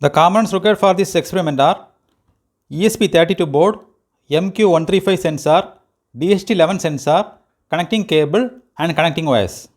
The components required for this experiment are ESP32 board, MQ135 sensor, DHT11 sensor, connecting cable and connecting wires.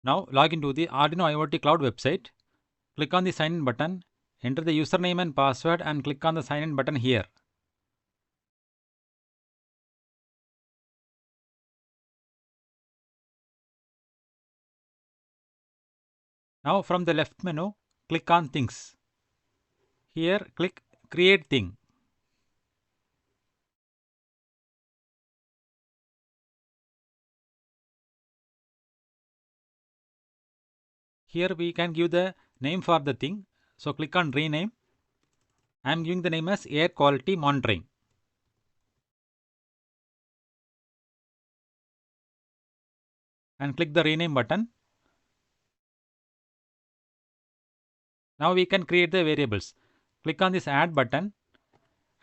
Now log into the Arduino IoT Cloud website. Click on the sign in button, enter the username and password and click on the sign in button here. Now from the left menu, click on Things. Here click Create Thing. Here we can give the name for the thing. So click on Rename. I am giving the name as Air Quality Monitoring. And click the Rename button. Now we can create the variables. Click on this Add button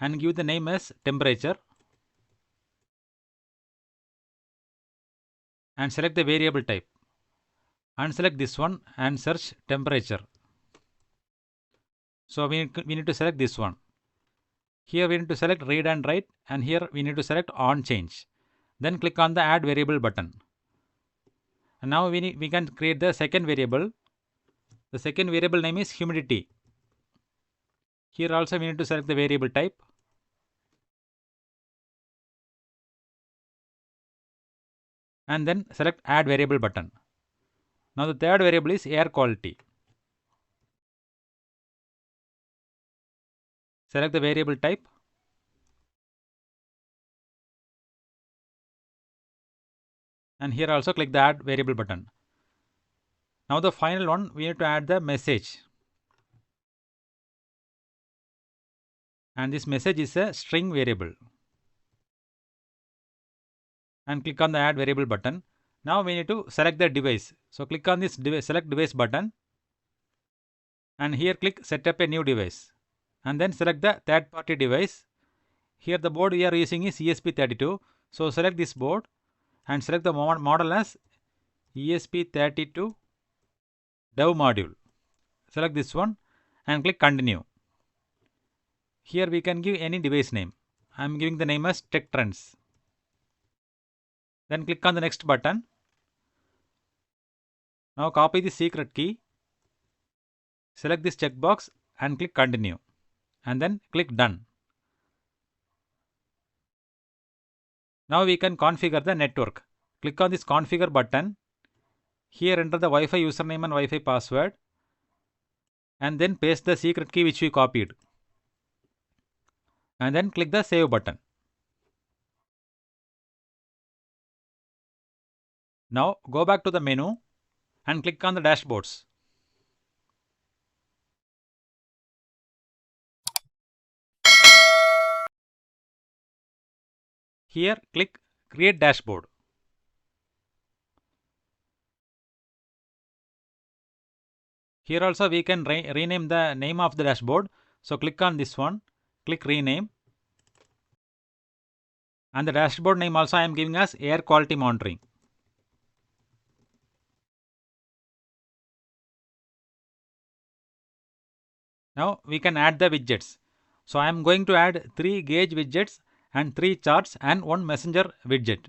and give the name as Temperature. And select the variable type. Unselect this one and search temperature. So we need to select this one. Here we need to select read and write, and here we need to select on change. Then click on the add variable button. And now we can create the second variable. The second variable name is humidity. Here also we need to select the variable type. And then select add variable button. Now the third variable is air quality. Select the variable type. And here also click the add variable button. Now the final one, we need to add the message. And this message is a string variable. And click on the add variable button. Now we need to select the device. So click on this select device button. And here click set up a new device. And then select the third party device. Here the board we are using is ESP32. So select this board and select the model as ESP32 dev module. Select this one and click continue. Here we can give any device name. I am giving the name as Tech Trends. Then click on the next button. Now copy the secret key. Select this checkbox and click continue. And then click done. Now we can configure the network. Click on this configure button. Here enter the Wi-Fi username and Wi-Fi password. And then paste the secret key which we copied. And then click the save button. Now go back to the menu and click on the dashboards. Here click create dashboard. Here also we can rename the name of the dashboard. So click on this one, click rename. And the dashboard name also I am giving as air quality monitoring. Now we can add the widgets. So I am going to add 3 gauge widgets and 3 charts and 1 messenger widget.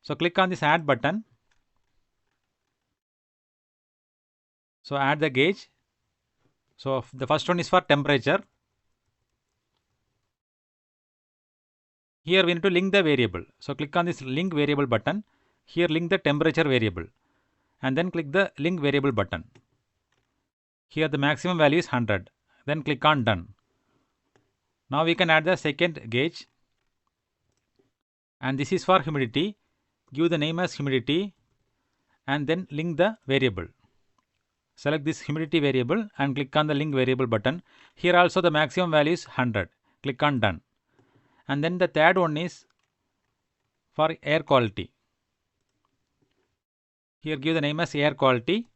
So click on this add button. So add the gauge. So the first one is for temperature. Here we need to link the variable. So click on this link variable button. here link the temperature variable and then click the link variable button. Here the maximum value is 100. Then click on done. Now we can add the second gauge, and this is for humidity. Give the name as humidity and then link the variable. Select this humidity variable and click on the link variable button. Here also the maximum value is 100. Click on done. And then the third one is for air quality. Here give the name as air quality.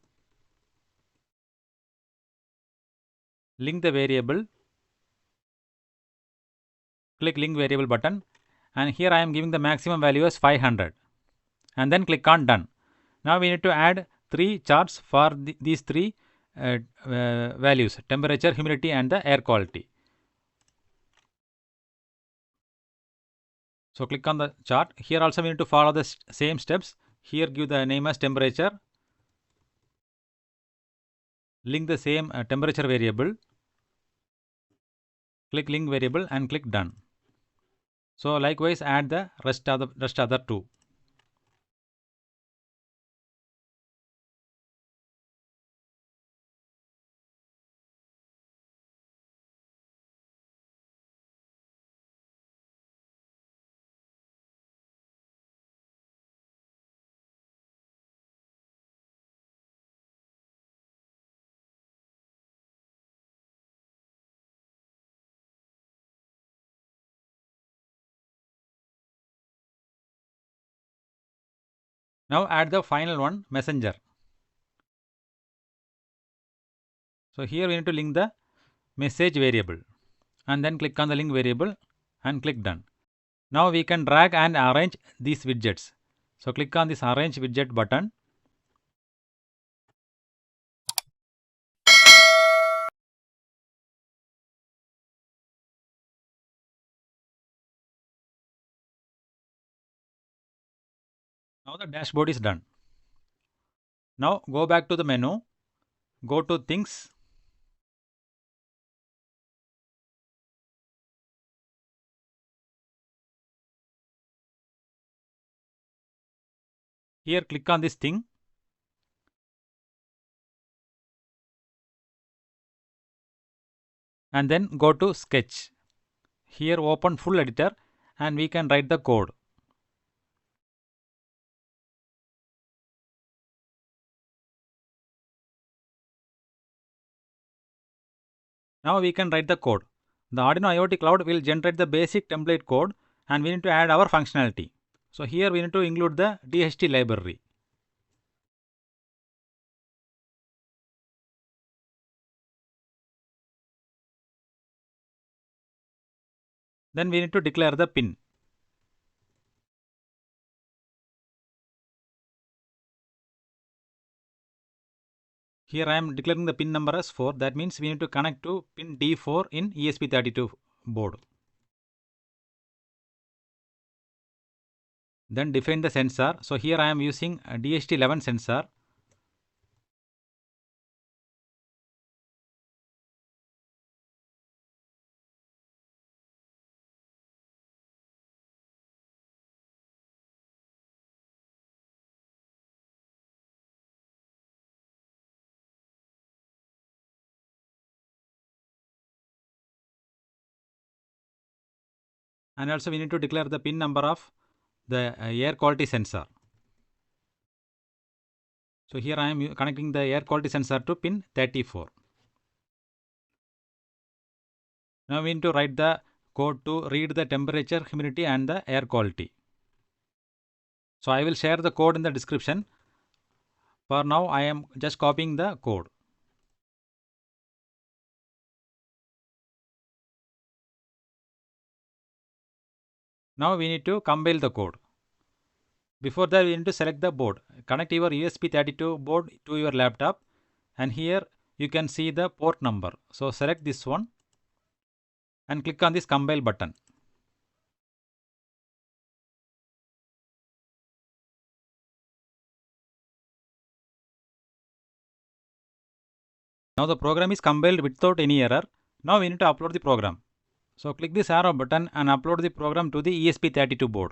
Link the variable. Click link variable button, and here I am giving the maximum value as 500 and then click on done. Now we need to add 3 charts for these 3 values: temperature, humidity and the air quality. So click on the chart. Here also we need to follow the same steps. Here give the name as temperature, link the same temperature variable, click link variable and click done. So likewise add the rest other 2. Now add the final one, messenger. So here we need to link the message variable and then click on the link variable and click done. Now we can drag and arrange these widgets. So click on this arrange widget button. Now the dashboard is done. Now go back to the menu, go to things, here click on this thing, and then go to sketch. Here open full editor and we can write the code. Now we can write the code. The Arduino IoT Cloud will generate the basic template code and we need to add our functionality. So here we need to include the DHT library. Then we need to declare the pin. Here I am declaring the pin number as 4. That means we need to connect to pin D4 in ESP32 board. Then define the sensor. So here I am using a DHT11 sensor. And also we need to declare the pin number of the air quality sensor. So here I am connecting the air quality sensor to pin 34. Now we need to write the code to read the temperature, humidity and the air quality. So I will share the code in the description. For now I am just copying the code. Now we need to compile the code. Before that we need to select the board. Connect your ESP32 board to your laptop and here you can see the port number. So select this one and click on this compile button. Now the program is compiled without any error. Now we need to upload the program. So click this arrow button and upload the program to the ESP32 board.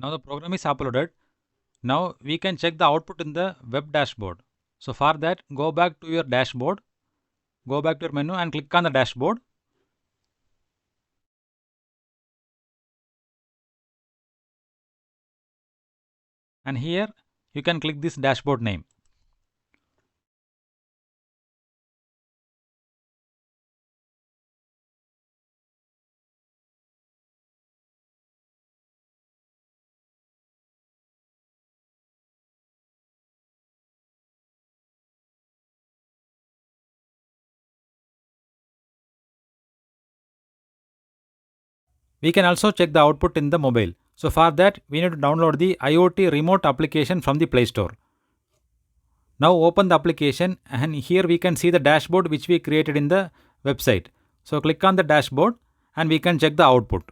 Now the program is uploaded. Now we can check the output in the web dashboard. So for that, go back to your dashboard, go back to your menu and click on the dashboard. And here you can click this dashboard name. We can also check the output in the mobile. So for that, we need to download the IoT remote application from the Play Store. Now open the application and here we can see the dashboard which we created in the website. So click on the dashboard and we can check the output.